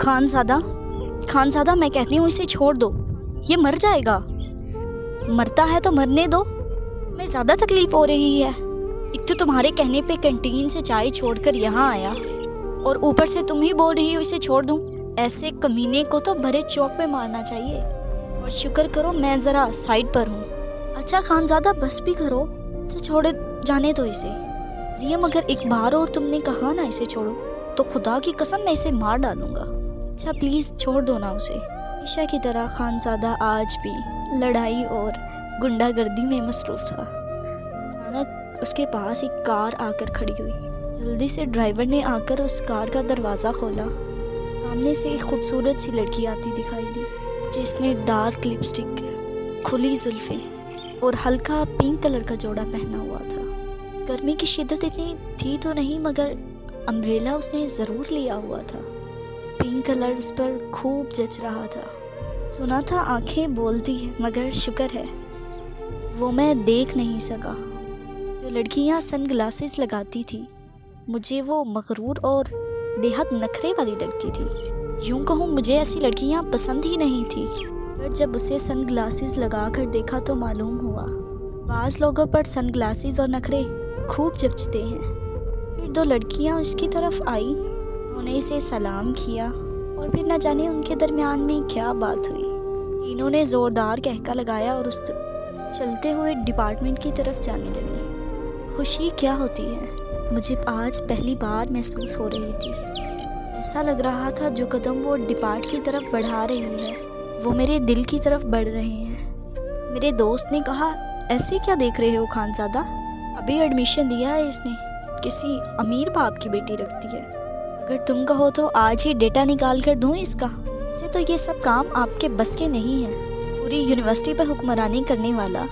खानज़ादा मैं कहती हूँ इसे छोड़ दो, ये मर जाएगा। मरता है तो मरने दो, मैं ज़्यादा तकलीफ़ हो रही है। एक तो तुम्हारे कहने पे कैंटीन से चाय छोड़कर यहाँ आया और ऊपर से तुम ही बोल रही हो इसे छोड़ दूँ। ऐसे कमीने को तो भरे चौक पे मारना चाहिए। और शुक्र करो मैं ज़रा साइड पर हूँ। अच्छा खानज़ादा बस भी करो, इसे छोड़ जाने दो इसे। मरियम अगर एक बार और तुमने कहा ना इसे छोड़ो तो खुदा की कसम मैं इसे मार डालूँगा। अच्छा प्लीज़ छोड़ दो ना उसे। हमेशा की तरह खानज़ादा आज भी लड़ाई और गुंडागर्दी में मसरूफ़ था। अचानक उसके पास एक कार आकर खड़ी हुई। जल्दी से ड्राइवर ने आकर उस कार का दरवाज़ा खोला। सामने से एक खूबसूरत सी लड़की आती दिखाई दी, जिसने डार्क लिपस्टिक, खुली जुल्फ़ें और हल्का पिंक कलर का जोड़ा पहना हुआ था। गर्मी की शिद्दत इतनी थी तो नहीं, मगर अम्ब्रेला उसने ज़रूर लिया हुआ था। पिंक कलर उस पर खूब जच रहा था। सुना था आंखें बोलती है, मगर शुक्र है वो मैं देख नहीं सका। जो लड़कियां सन ग्लासेस लगाती थी, मुझे वो मगरूर और बेहद नखरे वाली लगती थी। यूं कहूँ मुझे ऐसी लड़कियां पसंद ही नहीं थी। पर जब उसे सन ग्लासेस लगा कर देखा तो मालूम हुआ बाज़ लोगों पर सन ग्लासेस और नखरे खूब जचते हैं। फिर दो लड़कियां उसकी तरफ आई, उन्होंने इसे सलाम किया और फिर न जाने उनके दरमियान में क्या बात हुई। तीनों ने ज़ोरदार कहका लगाया और उस चलते हुए डिपार्टमेंट की तरफ जाने लगी। खुशी क्या होती है मुझे आज पहली बार महसूस हो रही थी। ऐसा लग रहा था जो कदम वो डिपार्ट की तरफ बढ़ा रही है वो मेरे दिल की तरफ बढ़ रहे हैं। मेरे दोस्त ने कहा, ऐसे क्या देख रहे हो खानज़ादा, अभी एडमिशन दिया है इसने, किसी अमीर बाप की बेटी लगती है। अगर तुम कहो तो आज ही डेटा निकाल कर दूँ इसका। वैसे तो ये सब काम आपके बस के नहीं है। पूरी यूनिवर्सिटी पर हुक्मरानी करने वाला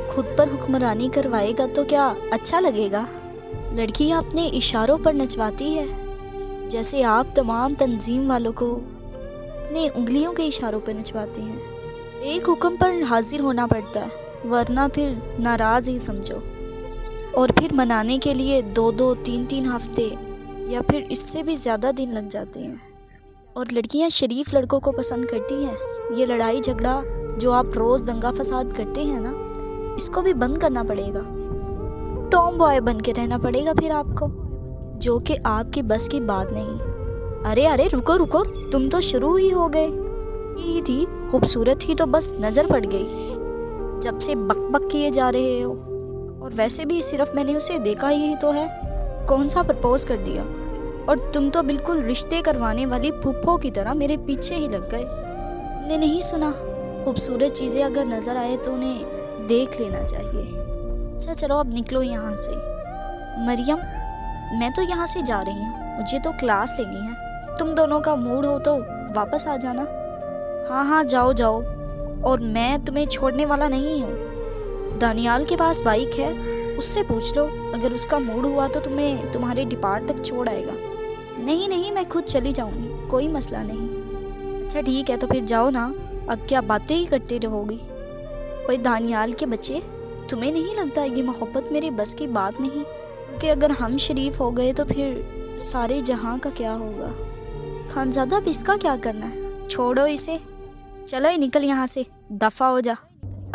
खुद पर हुक्मरानी करवाएगा तो क्या अच्छा लगेगा। लड़कियां अपने इशारों पर नचवाती है, जैसे आप तमाम तंजीम वालों को अपने उंगलियों के इशारों पर नचवाते हैं। एक हुक्म पर हाजिर होना पड़ता है, वरना फिर नाराज़ ही समझो। और फिर मनाने के लिए 2-2, 3-3 हफ्ते या फिर इससे भी ज़्यादा दिन लग जाते हैं। और लड़कियां शरीफ लड़कों को पसंद करती हैं। ये लड़ाई झगड़ा जो आप रोज़ दंगा फसाद करते हैं ना, इसको भी बंद करना पड़ेगा। टॉम बॉय बन के रहना पड़ेगा फिर आपको, जो कि आपकी बस की बात नहीं। अरे रुको रुको, तुम तो शुरू ही हो गए। ये थी खूबसूरत ही तो बस नज़र पड़ गई जब से बक बक किए जा रहे हो। और वैसे भी सिर्फ मैंने उसे देखा ही तो है, कौन सा प्रपोज कर दिया। और तुम तो बिल्कुल रिश्ते करवाने वाली फूफो की तरह मेरे पीछे ही लग गए। तुमने नहीं सुना, खूबसूरत चीज़ें अगर नज़र आए तो उन्हें देख लेना चाहिए। अच्छा चलो अब निकलो यहाँ से। मरियम मैं तो यहाँ से जा रही हूँ, मुझे तो क्लास लेनी है। तुम दोनों का मूड हो तो वापस आ जाना। हाँ जाओ जाओ, और मैं तुम्हें छोड़ने वाला नहीं हूँ। दानियाल के पास बाइक है, उससे पूछ लो, अगर उसका मूड हुआ तो तुम्हें तुम्हारे डिपार्ट तक छोड़ आएगा। नहीं मैं खुद चली जाऊँगी, कोई मसला नहीं। अच्छा ठीक है तो फिर जाओ ना, अब क्या बातें ही करते रहोगी। कोई दानियाल के बच्चे, तुम्हें नहीं लगता ये मोहब्बत मेरे बस की बात नहीं? क्योंकि अगर हम शरीफ हो गए तो फिर सारे जहां का क्या होगा। खानज़ादा अब इसका क्या करना है, छोड़ो इसे। चलो ही निकल यहाँ से, दफ़ा हो जा।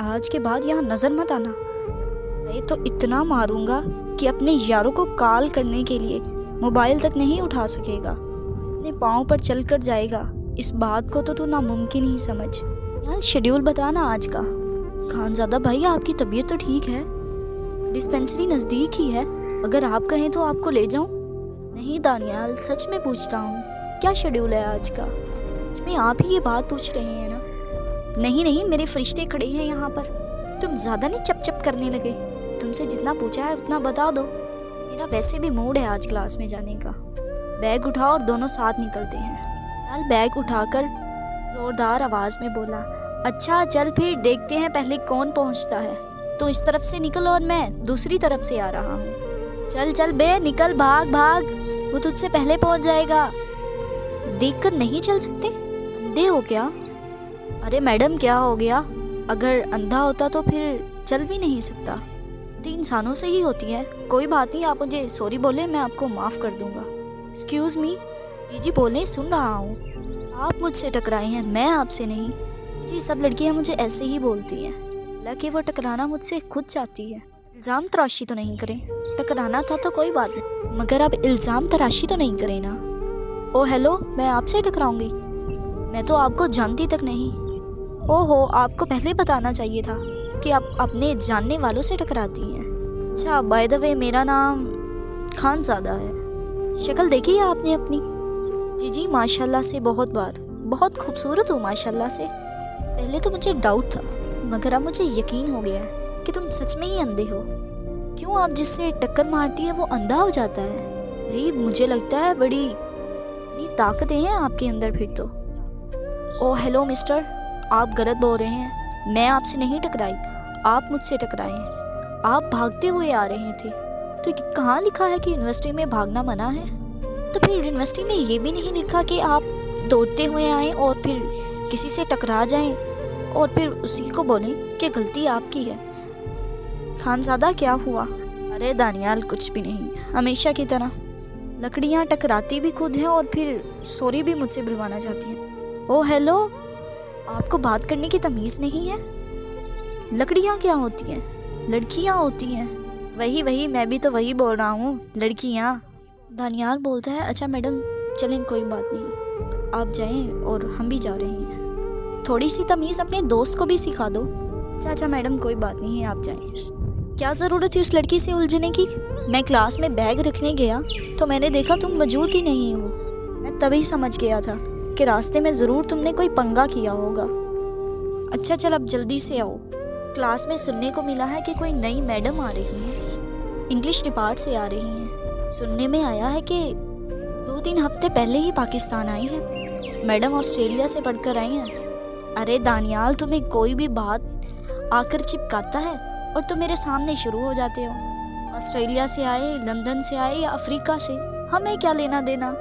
आज के बाद यहाँ नज़र मत आना। मैं तो इतना मारूंगा कि अपने यारों को कॉल करने के लिए मोबाइल तक नहीं उठा सकेगा। अपने पाँव पर चल कर जाएगा, इस बात को तो तू नामुमकिन ही समझ। यार शेड्यूल बताना आज का। खानज़ादा भाई आपकी तबीयत तो ठीक है, डिस्पेंसरी नज़दीक ही है, अगर आप कहें तो आपको ले जाऊं? नहीं दानियाल सच में पूछ रहा हूँ, क्या शेड्यूल है आज का? सच में आप ही ये बात पूछ रहे हैं ना? नहीं मेरे फरिश्ते खड़े हैं यहाँ पर। तुम ज़्यादा नहीं चप करने लगे, तुमसे जितना पूछा है उतना बता दो। मेरा वैसे भी मूड है आज क्लास में जाने का। बैग उठाओ और दोनों साथ निकलते हैं। लाल बैग उठाकर ज़ोरदार आवाज़ में बोला, अच्छा चल फिर देखते हैं पहले कौन पहुंचता है। तो इस तरफ से निकल और मैं दूसरी तरफ से आ रहा हूँ। चल बे निकल, भाग, वो तुझसे पहले पहुंच जाएगा। देखकर नहीं चल सकते, अंधे हो क्या? अरे मैडम क्या हो गया, अगर अंधा होता तो फिर चल भी नहीं सकता। तो इंसानों से ही होती है। कोई बात नहीं, आप मुझे सॉरी बोले, मैं आपको माफ़ कर दूंगा। Excuse me. जी बोलें, सुन रहा हूँ। آپ مجھ سے ٹکرائے ہیں، میں آپ سے نہیں۔ جی سب لڑکیاں مجھے ایسے ہی بولتی ہیں، حالانکہ وہ ٹکرانا مجھ سے خود چاہتی ہے۔ الزام تراشی تو نہیں کریں، ٹکرانا تھا تو کوئی بات نہیں، مگر آپ الزام تراشی تو نہیں کریں نا۔ او ہیلو، میں آپ سے ٹکراؤں گی؟ میں تو آپ کو جانتی تک نہیں۔ او ہو، آپ کو پہلے بتانا چاہیے تھا کہ آپ اپنے جاننے والوں سے ٹکراتی ہیں۔ اچھا، بائی دا وے میرا نام خان زادہ ہے۔ شکل دیکھی ہے آپ نے اپنی؟ جی ماشاءاللہ سے بہت بار، بہت خوبصورت ہوں ماشاءاللہ سے۔ پہلے تو مجھے ڈاؤٹ تھا، مگر اب مجھے یقین ہو گیا ہے کہ تم سچ میں ہی اندھے ہو۔ کیوں آپ جس سے ٹکر مارتی ہے وہ اندھا ہو جاتا ہے؟ بھئی مجھے لگتا ہے بڑی طاقتیں ہیں آپ کے اندر پھر تو۔ او ہیلو مسٹر، آپ غلط بول رہے ہیں، میں آپ سے نہیں ٹکرائی، آپ مجھ سے ٹکرائے ہیں۔ آپ بھاگتے ہوئے آ رہے تھے، تو کہاں لکھا ہے کہ یونیورسٹی میں بھاگنا منع ہے؟ تو پھر یونیورسٹی میں یہ بھی نہیں لکھا کہ آپ دوڑتے ہوئے آئیں اور پھر کسی سے ٹکرا جائیں اور پھر اسی کو بولیں کہ غلطی آپ کی ہے۔ خان زادہ کیا ہوا؟ ارے دانیال کچھ بھی نہیں، ہمیشہ کی طرح۔ لکڑیاں ٹکراتی بھی خود ہیں اور پھر سوری بھی مجھ سے بلوانا چاہتی ہیں۔ او ہیلو، آپ کو بات کرنے کی تمیز نہیں ہے؟ لکڑیاں کیا ہوتی ہیں؟ لڑکیاں ہوتی ہیں۔ وہی میں بھی تو وہی بول رہا ہوں، لڑکیاں۔ دانیال بولتا ہے اچھا میڈم چلیں کوئی بات نہیں، آپ جائیں اور ہم بھی جا رہے ہیں۔ تھوڑی سی تمیز اپنے دوست کو بھی سکھا دو۔ اچھا میڈم کوئی بات نہیں ہے، آپ جائیں۔ کیا ضرورت تھی اس لڑکی سے الجھنے کی؟ میں کلاس میں بیگ رکھنے گیا تو میں نے دیکھا تم موجود ہی نہیں ہو۔ میں تبھی سمجھ گیا تھا کہ راستے میں ضرور تم نے کوئی پنگا کیا ہوگا۔ اچھا چل اب جلدی سے آؤ۔ کلاس میں سننے کو ملا ہے کہ کوئی نئی میڈم آ رہی ہیں، انگلش ڈپارٹ سے آ رہی ہیں۔ سننے میں آیا ہے کہ 2-3 ہفتے پہلے ہی پاکستان آئی ہیں۔ میڈم آسٹریلیا سے پڑھ کر آئی ہیں۔ ارے دانیال، تمہیں کوئی بھی بات آ کر چپکاتا ہے اور تم میرے سامنے شروع ہو جاتے ہو۔ آسٹریلیا سے آئے، لندن سے آئے یا افریقہ سے، ہمیں کیا لینا دینا؟